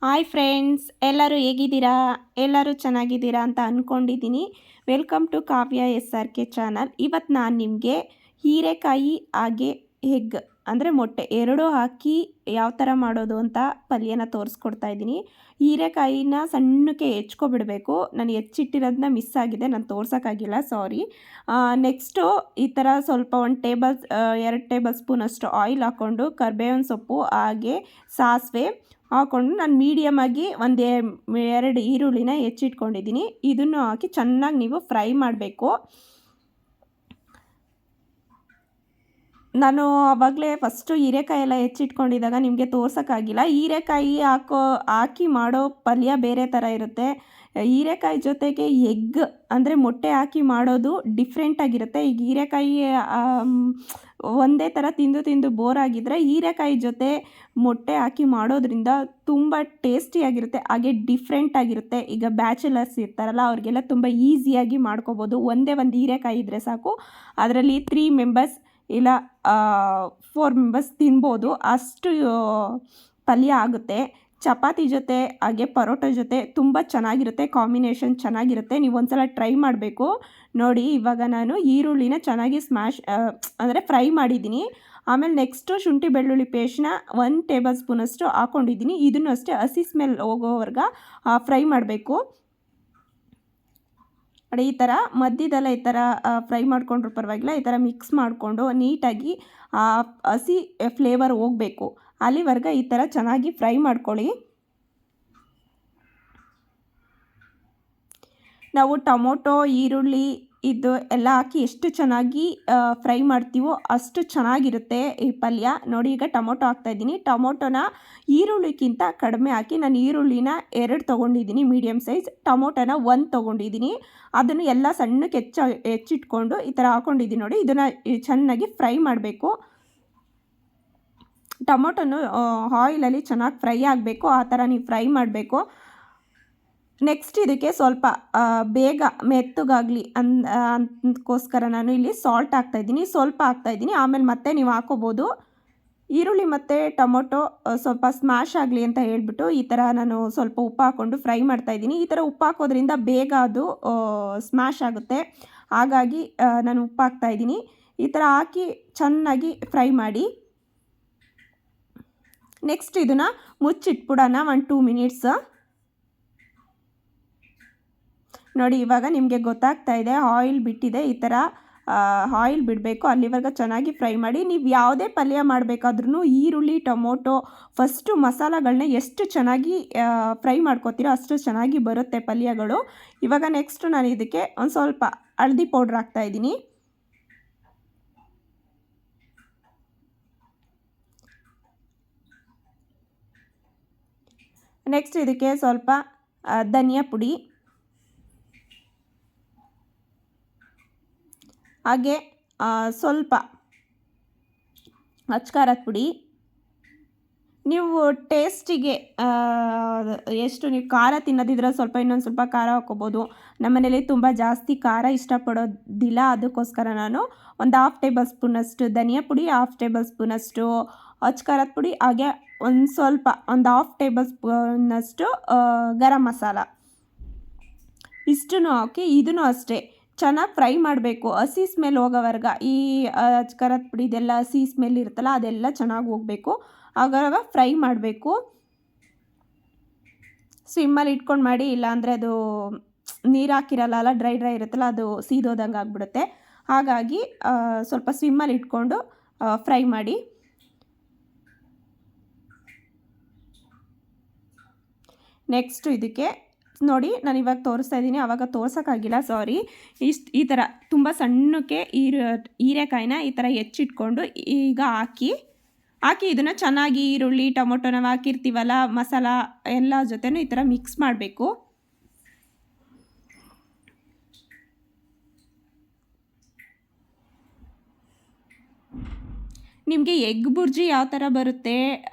Hi friends, ಎಲ್ಲರೂ ಹೇಗಿದ್ದೀರಾ? ಎಲ್ಲರೂ ಚೆನ್ನಾಗಿದ್ದೀರಾ ಅಂತ ಅಂದ್ಕೊಂಡಿದ್ದೀನಿ. Welcome to Kavya SRK channel. ಇವತ್ತು ನಾನು ನಿಮಗೆ ಹೀರೆಕಾಯಿ ಹಾಗೆ ಎಗ್ ಅಂದರೆ ಮೊಟ್ಟೆ ಎರಡೂ ಹಾಕಿ ಯಾವ ಥರ ಮಾಡೋದು ಅಂತ ಪಲ್ಯನ ತೋರಿಸ್ಕೊಡ್ತಾ ಇದ್ದೀನಿ. ಹೀರೆಕಾಯಿನ ಸಣ್ಣಕ್ಕೆ ಹೆಚ್ಕೊಬಿಡಬೇಕು. ನಾನು ಹೆಚ್ಚಿಟ್ಟಿರೋದನ್ನ ಮಿಸ್ ಆಗಿದೆ, ನಾನು ತೋರ್ಸೋಕ್ಕಾಗಿಲ್ಲ, ಸಾರಿ. ನೆಕ್ಸ್ಟು ಈ ಥರ ಸ್ವಲ್ಪ 2 ಟೇಬಲ್ ಸ್ಪೂನಷ್ಟು ಆಯಿಲ್ ಹಾಕ್ಕೊಂಡು ಕರಿಬೇವಿನ ಸೊಪ್ಪು ಹಾಗೆ ಸಾಸಿವೆ ಹಾಕ್ಕೊಂಡು ನಾನು ಮೀಡಿಯಮಾಗಿ ಎರಡು ಈರುಳ್ಳಿನ ಹೆಚ್ಚಿಟ್ಕೊಂಡಿದ್ದೀನಿ. ಇದನ್ನು ಹಾಕಿ ಚೆನ್ನಾಗಿ ನೀವು ಫ್ರೈ ಮಾಡಬೇಕು. ನಾನು ಆವಾಗಲೇ ಫಸ್ಟು ಹೀರೆಕಾಯಿ ಎಲ್ಲ ಹೆಚ್ಚಿಟ್ಕೊಂಡಿದ್ದಾಗ ನಿಮಗೆ ತೋರ್ಸೋಕ್ಕಾಗಿಲ್ಲ. ಹೀರೆಕಾಯಿ ಹಾಕಿ ಮಾಡೋ ಪಲ್ಯ ಬೇರೆ ಥರ ಇರುತ್ತೆ. ಹೀರೆಕಾಯಿ ಜೊತೆಗೆ ಎಗ್ ಅಂದರೆ ಮೊಟ್ಟೆ ಹಾಕಿ ಮಾಡೋದು ಡಿಫ್ರೆಂಟಾಗಿರುತ್ತೆ. ಈಗ ಹೀರೆಕಾಯಿ ಒಂದೇ ಥರ ತಿಂದು ಬೋರ್ ಆಗಿದ್ದರೆ ಹೀರೆಕಾಯಿ ಜೊತೆ ಮೊಟ್ಟೆ ಹಾಕಿ ಮಾಡೋದ್ರಿಂದ ತುಂಬ ಟೇಸ್ಟಿಯಾಗಿರುತ್ತೆ, ಹಾಗೆ ಡಿಫ್ರೆಂಟಾಗಿರುತ್ತೆ. ಈಗ ಬ್ಯಾಚುಲರ್ಸ್ ಇರ್ತಾರಲ್ಲ ಅವ್ರಿಗೆಲ್ಲ ತುಂಬ ಈಸಿಯಾಗಿ ಮಾಡ್ಕೋಬೋದು. ಒಂದೇ ಒಂದು ಹೀರೆಕಾಯಿ ಇದ್ದರೆ ಸಾಕು, ಅದರಲ್ಲಿ 3 ಮೆಂಬರ್ಸ್ ಇಲ್ಲ 4 ಮೆಂಬರ್ಸ್ ತಿನ್ಬೋದು, ಅಷ್ಟು ಪಲ್ಯ ಆಗುತ್ತೆ. ಚಪಾತಿ ಜೊತೆ ಹಾಗೆ ಪರೋಟ ಜೊತೆ ತುಂಬ ಚೆನ್ನಾಗಿರುತ್ತೆ, ಕಾಂಬಿನೇಷನ್ ಚೆನ್ನಾಗಿರುತ್ತೆ. ನೀವು ಒಂದ್ಸಲ ಟ್ರೈ ಮಾಡಬೇಕು. ನೋಡಿ, ಇವಾಗ ನಾನು ಈರುಳ್ಳಿನ ಚೆನ್ನಾಗಿ ಅಂದರೆ ಫ್ರೈ ಮಾಡಿದ್ದೀನಿ. ಆಮೇಲೆ ನೆಕ್ಸ್ಟು ಶುಂಠಿ ಬೆಳ್ಳುಳ್ಳಿ ಪೇಸ್ಟ್ನ 1 ಟೇಬಲ್ ಸ್ಪೂನಷ್ಟು ಹಾಕ್ಕೊಂಡಿದ್ದೀನಿ. ಇದನ್ನು ಅಷ್ಟೇ ಹಸಿ ಸ್ಮೆಲ್ ಹೋಗೋವರೆಗೆ ಫ್ರೈ ಮಾಡಬೇಕು. ನೋಡಿ, ಈ ಥರ ಮಧ್ಯದಲ್ಲ ಈ ಥರ ಫ್ರೈ ಮಾಡಿಕೊಂಡ್ರೂ ಪರವಾಗಿಲ್ಲ. ಈ ಥರ ಮಿಕ್ಸ್ ಮಾಡಿಕೊಂಡು ನೀಟಾಗಿ ಹಸಿ ಫ್ಲೇವರ್ ಹೋಗಬೇಕು, ಅಲ್ಲಿವರೆಗೆ ಈ ಥರ ಚೆನ್ನಾಗಿ ಫ್ರೈ ಮಾಡ್ಕೊಳ್ಳಿ. ನಾವು ಟೊಮೊಟೊ ಈರುಳ್ಳಿ ಇದು ಎಲ್ಲ ಹಾಕಿ ಎಷ್ಟು ಚೆನ್ನಾಗಿ ಫ್ರೈ ಮಾಡ್ತೀವೋ ಅಷ್ಟು ಚೆನ್ನಾಗಿರುತ್ತೆ ಈ ಪಲ್ಯ. ನೋಡಿ, ಈಗ ಟೊಮೊಟೊ ಹಾಕ್ತಾಯಿದ್ದೀನಿ. ಟೊಮೊಟೊನ ಈರುಳ್ಳಿಗಿಂತ ಕಡಿಮೆ ಹಾಕಿ, ನಾನು ಈರುಳ್ಳಿನ 2 ತೊಗೊಂಡಿದ್ದೀನಿ ಮೀಡಿಯಮ್ ಸೈಜ್, ಟೊಮೊಟೊನ 1 ತೊಗೊಂಡಿದ್ದೀನಿ. ಅದನ್ನು ಎಲ್ಲ ಸಣ್ಣಕ್ಕೆ ಹೆಚ್ಚಿಟ್ಕೊಂಡು ಈ ಥರ ಹಾಕ್ಕೊಂಡಿದ್ದೀನಿ. ನೋಡಿ, ಇದನ್ನು ಚೆನ್ನಾಗಿ ಫ್ರೈ ಮಾಡಬೇಕು. ಟೊಮೊಟೊನು ಆಯಿಲಲ್ಲಿ ಚೆನ್ನಾಗಿ ಫ್ರೈ ಆಗಬೇಕು, ಆ ಥರ ನೀವು ಫ್ರೈ ಮಾಡಬೇಕು. ನೆಕ್ಸ್ಟ್ ಇದಕ್ಕೆ ಸ್ವಲ್ಪ ಬೇಗ ಮೆತ್ತಗಾಗಲಿ ಅದಕ್ಕೋಸ್ಕರ ನಾನು ಇಲ್ಲಿ ಸಾಲ್ಟ್ ಹಾಕ್ತಾಯಿದ್ದೀನಿ, ಸ್ವಲ್ಪ ಹಾಕ್ತಾಯಿದ್ದೀನಿ. ಆಮೇಲೆ ಮತ್ತೆ ನೀವು ಹಾಕೋಬೋದು. ಈರುಳ್ಳಿ ಮತ್ತು ಟೊಮೊಟೊ ಸ್ವಲ್ಪ ಸ್ಮ್ಯಾಶ್ ಆಗಲಿ ಅಂತ ಹೇಳಿಬಿಟ್ಟು ಈ ಥರ ನಾನು ಸ್ವಲ್ಪ ಉಪ್ಪು ಹಾಕ್ಕೊಂಡು ಫ್ರೈ ಮಾಡ್ತಾಯಿದ್ದೀನಿ. ಈ ಥರ ಉಪ್ಪು ಹಾಕೋದ್ರಿಂದ ಬೇಗ ಅದು ಸ್ಮ್ಯಾಶ್ ಆಗುತ್ತೆ, ಹಾಗಾಗಿ ನಾನು ಉಪ್ಪು ಹಾಕ್ತಾಯಿದ್ದೀನಿ. ಈ ಥರ ಹಾಕಿ ಚೆನ್ನಾಗಿ ಫ್ರೈ ಮಾಡಿ ನೆಕ್ಸ್ಟ್ ಇದನ್ನು ಮುಚ್ಚಿಟ್ಬಿಡೋಣ 1-2 ಮಿನಿಟ್ಸ್. ನೋಡಿ, ಇವಾಗ ನಿಮಗೆ ಗೊತ್ತಾಗ್ತಾ ಇದೆ ಆಯಿಲ್ ಬಿಟ್ಟಿದೆ. ಈ ಥರ ಆಯಿಲ್ ಬಿಡಬೇಕು, ಅಲ್ಲಿವರೆಗೆ ಚೆನ್ನಾಗಿ ಫ್ರೈ ಮಾಡಿ. ನೀವು ಯಾವುದೇ ಪಲ್ಯ ಮಾಡಬೇಕಾದ್ರೂ ಈರುಳ್ಳಿ ಟೊಮೊಟೊ ಫಸ್ಟು ಮಸಾಲೆಗಳನ್ನ ಎಷ್ಟು ಚೆನ್ನಾಗಿ ಫ್ರೈ ಮಾಡ್ಕೋತೀರೋ ಅಷ್ಟು ಚೆನ್ನಾಗಿ ಬರುತ್ತೆ ಪಲ್ಯಗಳು. ಇವಾಗ ನೆಕ್ಸ್ಟು ನಾನು ಇದಕ್ಕೆ ಒಂದು ಸ್ವಲ್ಪ ಹಳದಿ ಪೌಡ್ರ್ ಹಾಕ್ತಾಯಿದ್ದೀನಿ. ನೆಕ್ಸ್ಟ್ ಇದಕ್ಕೆ ಸ್ವಲ್ಪ ಧನಿಯಾ ಪುಡಿ ಹಾಗೆ ಸ್ವಲ್ಪ ಅಚ್ಕಾರದ ಪುಡಿ. ನೀವು ಟೇಸ್ಟಿಗೆ ಎಷ್ಟು ನೀವು ಖಾರ ತಿನ್ನೋದಿದ್ರೆ ಸ್ವಲ್ಪ ಇನ್ನೊಂದು ಸ್ವಲ್ಪ ಖಾರ ಹಾಕ್ಕೋಬೋದು. ನಮ್ಮನೇಲಿ ತುಂಬ ಜಾಸ್ತಿ ಖಾರ ಇಷ್ಟಪಡೋದಿಲ್ಲ, ಅದಕ್ಕೋಸ್ಕರ ನಾನು ಒಂದು 1/2 ಟೇಬಲ್ ಸ್ಪೂನಷ್ಟು ಧನಿಯಾ ಪುಡಿ, 1/2 ಟೇಬಲ್ ಸ್ಪೂನಷ್ಟು ಅಚ್ಕಾರದ ಪುಡಿ, ಹಾಗೆ ಒಂದು 1/2 ಟೇಬಲ್ ಸ್ಪೂನಷ್ಟು ಗರಂ ಮಸಾಲ ಇಷ್ಟನ್ನು ಹಾಕಿ ಇದನ್ನು ಅಷ್ಟೇ ಚೆನ್ನಾಗಿ ಫ್ರೈ ಮಾಡಬೇಕು. ಹಸಿ ಸ್ಮೆಲ್ ಹೋಗೋವರೆಗೆ ಈ ಅಚ್ಕಾರದ ಪುಡಿ ಇದೆಲ್ಲ ಹಸಿ ಸ್ಮೆಲ್ ಇರುತ್ತಲ್ಲ ಅದೆಲ್ಲ ಚೆನ್ನಾಗಿ ಹೋಗಬೇಕು, ಆವಾಗ ಫ್ರೈ ಮಾಡಬೇಕು. ಸ್ವಿಮ್ಮಲ್ಲಿ ಇಟ್ಕೊಂಡು ಮಾಡಿ, ಇಲ್ಲಾಂದರೆ ಅದು ನೀರು ಹಾಕಿರಲ್ಲ, ಡ್ರೈ ಇರುತ್ತಲ್ಲ, ಅದು ಸೀದೋದಂಗೆ ಆಗಿಬಿಡುತ್ತೆ. ಹಾಗಾಗಿ ಸ್ವಲ್ಪ ಸ್ವಿಮ್ಮಲ್ಲಿ ಇಟ್ಕೊಂಡು ಫ್ರೈ ಮಾಡಿ. ನೆಕ್ಸ್ಟು ಇದಕ್ಕೆ ನೋಡಿ, ನಾನು ಇವಾಗ ತೋರಿಸ್ತಾ ಇದ್ದೀನಿ, ಆವಾಗ ತೋರ್ಸೋಕ್ಕಾಗಿಲ್ಲ, ಸಾರಿ. ಈ ಥರ ತುಂಬ ಸಣ್ಣಕ್ಕೆ ಹೀರೆಕಾಯಿನ ಈ ಥರ ಹೆಚ್ಚಿಟ್ಕೊಂಡು ಈಗ ಹಾಕಿ ಇದನ್ನು ಚೆನ್ನಾಗಿ ಈರುಳ್ಳಿ ಟೊಮೊಟೊ ನಾವು ಹಾಕಿರ್ತೀವಲ್ಲ ಮಸಾಲ ಎಲ್ಲ ಜೊತೆನೂ ಈ ಥರ ಮಿಕ್ಸ್ ಮಾಡಬೇಕು. ನಿಮಗೆ ಎಗ್ ಬುರ್ಜಿ ಯಾವ ಥರ ಬರುತ್ತೆ,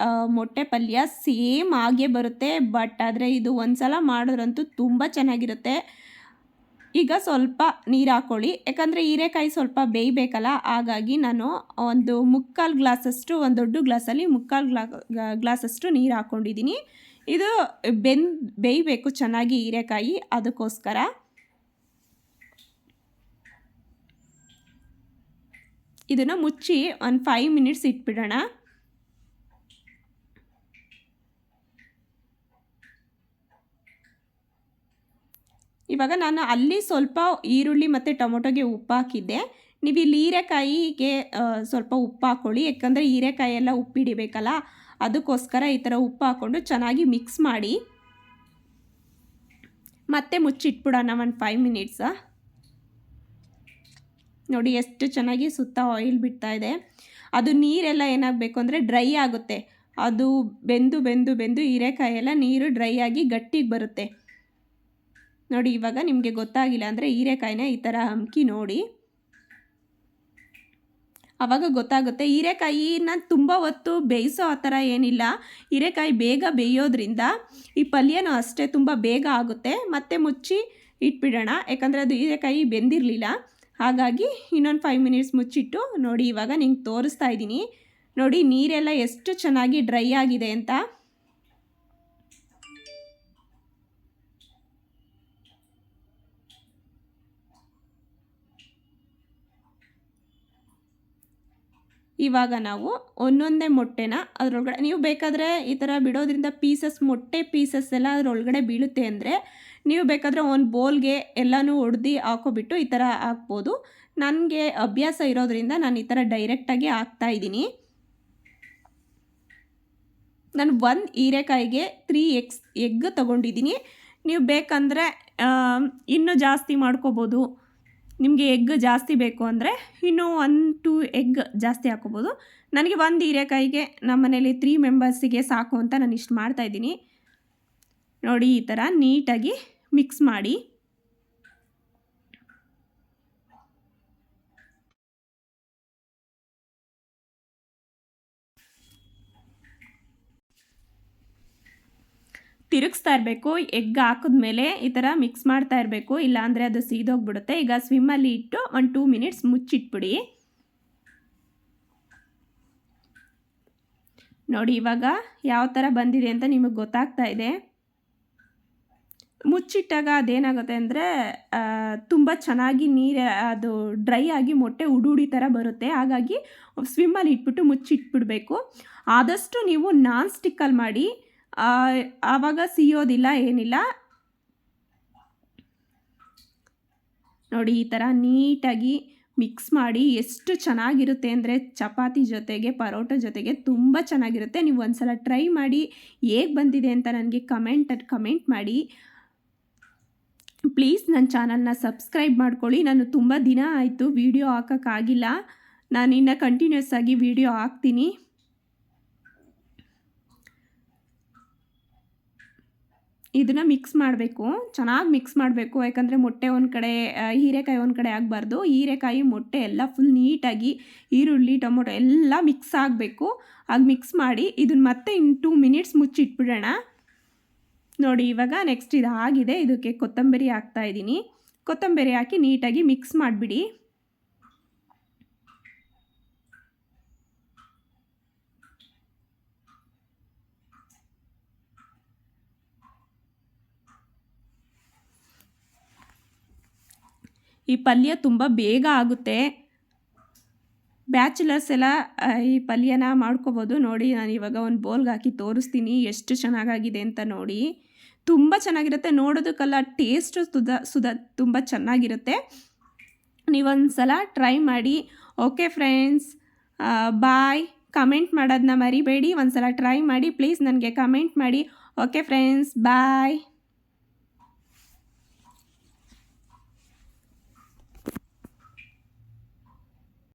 ಮೊಟ್ಟೆ ಪಲ್ಯ ಸೇಮ್ ಹಾಗೆ ಬರುತ್ತೆ. ಬಟ್ ಆದರೆ ಇದು ಒಂದು ಸಲ ಮಾಡಿದ್ರಂತೂ ತುಂಬ ಚೆನ್ನಾಗಿರುತ್ತೆ. ಈಗ ಸ್ವಲ್ಪ ನೀರು ಹಾಕ್ಕೊಳ್ಳಿ, ಯಾಕಂದರೆ ಹೀರೆಕಾಯಿ ಸ್ವಲ್ಪ ಬೇಯಬೇಕಲ್ಲ, ಹಾಗಾಗಿ ನಾನು ಒಂದು 3/4 ಗ್ಲಾಸಷ್ಟು, ಒಂದು ದೊಡ್ಡ ಗ್ಲಾಸಲ್ಲಿ 3/4 ಗ್ಲಾಸಷ್ಟು ನೀರು ಹಾಕ್ಕೊಂಡಿದ್ದೀನಿ. ಇದು ಬೇಯಬೇಕು ಚೆನ್ನಾಗಿ ಹೀರೆಕಾಯಿ, ಅದಕ್ಕೋಸ್ಕರ. ಇದನ್ನು ಮುಚ್ಚಿ ಒಂದು 5 ಮಿನಿಟ್ಸ್ ಇಟ್ಬಿಡೋಣ. ಇವಾಗ ನಾನು ಅಲ್ಲಿ ಸ್ವಲ್ಪ ಈರುಳ್ಳಿ ಮತ್ತು ಟೊಮೊಟೊಗೆ ಉಪ್ಪು ಹಾಕಿದ್ದೆ. ನೀವು ಇಲ್ಲಿ ಹೀರೆಕಾಯಿಗೆ ಸ್ವಲ್ಪ ಉಪ್ಪು ಹಾಕ್ಕೊಳ್ಳಿ, ಯಾಕಂದರೆ ಹೀರೆಕಾಯಿ ಎಲ್ಲ ಉಪ್ಪಿಡಿಬೇಕಲ್ಲ, ಅದಕ್ಕೋಸ್ಕರ ಈ ಥರ ಉಪ್ಪು ಹಾಕ್ಕೊಂಡು ಚೆನ್ನಾಗಿ ಮಿಕ್ಸ್ ಮಾಡಿ ಮತ್ತೆ ಮುಚ್ಚಿಟ್ಬಿಡೋಣ ಒಂದು 5 ಮಿನಿಟ್ಸ. ನೋಡಿ ಎಷ್ಟು ಚೆನ್ನಾಗಿ ಸುತ್ತ ಆಯಿಲ್ ಬಿಡ್ತಾ ಇದೆ. ಅದು ನೀರೆಲ್ಲ ಏನಾಗಬೇಕು ಅಂದರೆ ಡ್ರೈ ಆಗುತ್ತೆ. ಅದು ಬೆಂದು ಹೀರೆಕಾಯಿ ಎಲ್ಲ ನೀರು ಡ್ರೈ ಆಗಿ ಗಟ್ಟಿಗೆ ಬರುತ್ತೆ. ನೋಡಿ ಇವಾಗ ನಿಮಗೆ ಗೊತ್ತಾಗಿಲ್ಲ ಅಂದರೆ ಹೀರೆಕಾಯಿನ ಈ ಥರ ಹಮ್ಕಿ ನೋಡಿ, ಆವಾಗ ಗೊತ್ತಾಗುತ್ತೆ. ಹೀರೆಕಾಯಿನ ತುಂಬ ಹೊತ್ತು ಬೇಯಿಸೋ ಆ ಥರ ಏನಿಲ್ಲ. ಹೀರೆಕಾಯಿ ಬೇಗ ಬೇಯೋದ್ರಿಂದ ಈ ಪಲ್ಯನೂ ಅಷ್ಟೇ ತುಂಬ ಬೇಗ ಆಗುತ್ತೆ. ಮತ್ತೆ ಮುಚ್ಚಿ ಇಟ್ಬಿಡೋಣ, ಯಾಕಂದರೆ ಅದು ಹೀರೆಕಾಯಿ ಬೆಂದಿರಲಿಲ್ಲ. ಹಾಗಾಗಿ ಇನ್ನೊಂದು 5 ಮಿನಿಟ್ಸ್ ಮುಚ್ಚಿಟ್ಟು ನೋಡಿ ಇವಾಗ ನಿಂಗೆ ತೋರಿಸ್ತಾ ಇದ್ದೀನಿ. ನೋಡಿ ನೀರೆಲ್ಲ ಎಷ್ಟು ಚೆನ್ನಾಗಿ ಡ್ರೈ ಆಗಿದೆ ಅಂತ. ಇವಾಗ ನಾವು ಒಂದೊಂದೇ ಮೊಟ್ಟೆನ ಅದರೊಳಗಡೆ, ನೀವು ಬೇಕಾದರೆ ಈ ಥರ ಬಿಡೋದ್ರಿಂದ ಮೊಟ್ಟೆ ಪೀಸಸ್ ಎಲ್ಲ ಅದರೊಳಗಡೆ ಬೀಳುತ್ತೆ ಅಂದರೆ ನೀವು ಬೇಕಾದರೆ ಒಂದು ಬೌಲ್ಗೆ ಎಲ್ಲನೂ ಹೊಡೆದು ಹಾಕೋಬಿಟ್ಟು ಈ ಥರ ಹಾಕ್ಬೋದು. ನನಗೆ ಅಭ್ಯಾಸ ಇರೋದ್ರಿಂದ ನಾನು ಈ ಥರ ಡೈರೆಕ್ಟಾಗಿ ಹಾಕ್ತಾಯಿದ್ದೀನಿ. ನಾನು 1 ಹೀರೆಕಾಯಿಗೆ 3 ಎಗ್ ತೊಗೊಂಡಿದ್ದೀನಿ. ನೀವು ಬೇಕಂದರೆ ಇನ್ನೂ ಜಾಸ್ತಿ ಮಾಡ್ಕೋಬೋದು. ನಿಮಗೆ ಎಗ್ ಜಾಸ್ತಿ ಬೇಕು ಅಂದರೆ ಇನ್ನೂ 1-2 ಎಗ್ ಜಾಸ್ತಿ ಹಾಕೋಬೋದು. ನನಗೆ 1 ಹೀರೆಕಾಯಿಗೆ ನಮ್ಮ ಮನೇಲಿ 3 ಮೆಂಬರ್ಸಿಗೆ ಸಾಕು ಅಂತ ನಾನು ಇಷ್ಟು ಮಾಡ್ತಾಯಿದ್ದೀನಿ. ನೋಡಿ ಈ ಥರ ನೀಟಾಗಿ ಮಿಕ್ಸ್ ಮಾಡಿ. ತಿರುಗಿಸ್ತಾ ಇರಬೇಕು. ಎಗ್ ಹಾಕಿದ್ಮೇಲೆ ಈ ಥರ ಮಿಕ್ಸ್ ಮಾಡ್ತಾ ಇರಬೇಕು, ಇಲ್ಲಾಂದರೆ ಅದು ಸೀದೋಗ್ಬಿಡುತ್ತೆ. ಈಗ ಸ್ವಿಮ್ಮಲ್ಲಿ ಇಟ್ಟು ಒಂದು 2 ಮಿನಿಟ್ಸ್ ಮುಚ್ಚಿಟ್ಬಿಡಿ. ನೋಡಿ ಇವಾಗ ಯಾವ ಥರ ಬಂದಿದೆ ಅಂತ ನಿಮಗೆ ಗೊತ್ತಾಗ್ತಾ ಇದೆ. ಮುಚ್ಚಿಟ್ಟಾಗ ಅದೇನಾಗುತ್ತೆ ಅಂದರೆ ತುಂಬ ಚೆನ್ನಾಗಿ ಅದು ಡ್ರೈ ಆಗಿ ಮೊಟ್ಟೆ ಉಡಿ ಥರ ಬರುತ್ತೆ. ಹಾಗಾಗಿ ಸ್ವಿಮ್ಮಲ್ಲಿ ಇಟ್ಬಿಟ್ಟು ಮುಚ್ಚಿಟ್ಬಿಡಬೇಕು. ಆದಷ್ಟು ನೀವು ನಾನ್ ಸ್ಟಿಕ್ಕಲ್ಲಿ ಮಾಡಿ, ಆವಾಗ ಸಿಯೋದಿಲ್ಲ, ಏನಿಲ್ಲ. ನೋಡಿ ಈ ಥರ ನೀಟಾಗಿ ಮಿಕ್ಸ್ ಮಾಡಿ. ಎಷ್ಟು ಚೆನ್ನಾಗಿರುತ್ತೆ ಅಂದರೆ ಚಪಾತಿ ಜೊತೆಗೆ, ಪರೋಟ ಜೊತೆಗೆ ತುಂಬ ಚೆನ್ನಾಗಿರುತ್ತೆ. ನೀವು ಒಂದು ಸಲ ಟ್ರೈ ಮಾಡಿ, ಹೇಗೆ ಬಂದಿದೆ ಅಂತ ನನಗೆ ಕಮೆಂಟ್ ಮಾಡಿ. ಪ್ಲೀಸ್ ನನ್ನ ಚಾನಲ್ನ ಸಬ್ಸ್ಕ್ರೈಬ್ ಮಾಡ್ಕೊಳ್ಳಿ. ನಾನು ತುಂಬ ದಿನ ಆಯಿತು ವೀಡಿಯೋ ಹಾಕೋಕ್ಕಾಗಿಲ್ಲ. ನಾನು ಇನ್ನು ಕಂಟಿನ್ಯೂಸ್ ಆಗಿ ವೀಡಿಯೋ ಹಾಕ್ತೀನಿ. ಇದನ್ನು ಮಿಕ್ಸ್ ಮಾಡಬೇಕು, ಚೆನ್ನಾಗಿ ಮಿಕ್ಸ್ ಮಾಡಬೇಕು. ಯಾಕಂದರೆ ಮೊಟ್ಟೆ ಒಂದು ಕಡೆ, ಹೀರೆಕಾಯಿ ಒಂದು ಕಡೆ ಆಗಬಾರ್ದು. ಹೀರೆಕಾಯಿ ಮೊಟ್ಟೆ ಎಲ್ಲ ಫುಲ್ ನೀಟಾಗಿ ಈರುಳ್ಳಿ ಟೊಮೊಟೊ ಎಲ್ಲ ಮಿಕ್ಸ್ ಆಗಬೇಕು. ಆಗ ಮಿಕ್ಸ್ ಮಾಡಿ ಇದನ್ನು ಮತ್ತೆ ಇನ್ನು 2 ಮಿನಿಟ್ಸ್ ಮುಚ್ಚಿಟ್ಬಿಡೋಣ. ನೋಡಿ ಇವಾಗ ನೆಕ್ಸ್ಟ್ ಇದು ಆಗಿದೆ. ಇದಕ್ಕೆ ಕೊತ್ತಂಬರಿ ಹಾಕ್ತಾಯಿದ್ದೀನಿ. ಕೊತ್ತಂಬರಿ ಹಾಕಿ ನೀಟಾಗಿ ಮಿಕ್ಸ್ ಮಾಡಿಬಿಡಿ. ಈ ಪಲ್ಯ ತುಂಬ ಬೇಗ ಆಗುತ್ತೆ. ಬ್ಯಾಚುಲರ್ಸ್ ಎಲ್ಲ ಈ ಪಲ್ಯನ ಮಾಡ್ಕೋಬೋದು. ನೋಡಿ ನಾನು ಇವಾಗ ಒಂದು ಬೌಲ್ಗೆ ಹಾಕಿ ತೋರಿಸ್ತೀನಿ ಎಷ್ಟು ಚೆನ್ನಾಗಾಗಿದೆ ಅಂತ. ನೋಡಿ ತುಂಬ ಚೆನ್ನಾಗಿರುತ್ತೆ. ನೋಡೋದಕ್ಕೆಲ್ಲ ಟೇಸ್ಟ್ ತುಂಬ ಚೆನ್ನಾಗಿರುತ್ತೆ. ನೀವೊಂದು ಸಲ ಟ್ರೈ ಮಾಡಿ. ಓಕೆ ಫ್ರೆಂಡ್ಸ್, ಬಾಯ್. ಕಮೆಂಟ್ ಮಾಡೋದನ್ನ ಮರಿಬೇಡಿ. ಒಂದು ಸಲ ಟ್ರೈ ಮಾಡಿ ಪ್ಲೀಸ್, ನನಗೆ ಕಮೆಂಟ್ ಮಾಡಿ. ಓಕೆ ಫ್ರೆಂಡ್ಸ್, ಬಾಯ್.